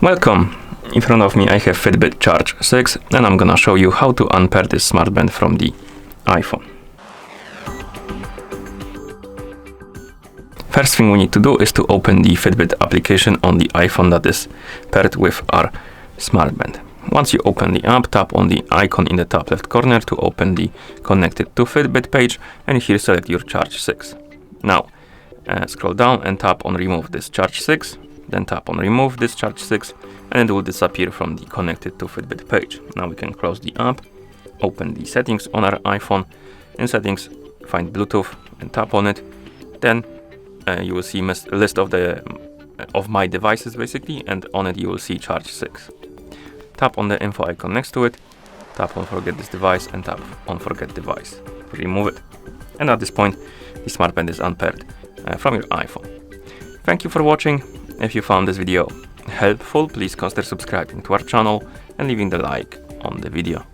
Welcome! In front of me I have FITBIT Charge 6 and I'm gonna show you how to unpair this smartband from the iPhone. First thing we need to do is to open the FITBIT application on the iPhone that is paired with our smartband. Once you open the app, tap on the icon in the top left corner to open the Connected to FITBIT page, and here select your Charge 6. Now scroll down and tap on Remove this Charge 6. Then tap on Remove this Charge 6 and it will disappear from the Connected to FITBIT page. Now we can close the app, open the settings on our iPhone. In settings, find Bluetooth and tap on it. Then you will see a list of my devices basically, and on it you will see Charge 6. Tap on the info icon next to it, tap on Forget this device and tap on Forget device. Remove it. And at this point, the smartband is unpaired from your iPhone. Thank you for watching. If you found this video helpful, please consider subscribing to our channel and leaving the like on the video.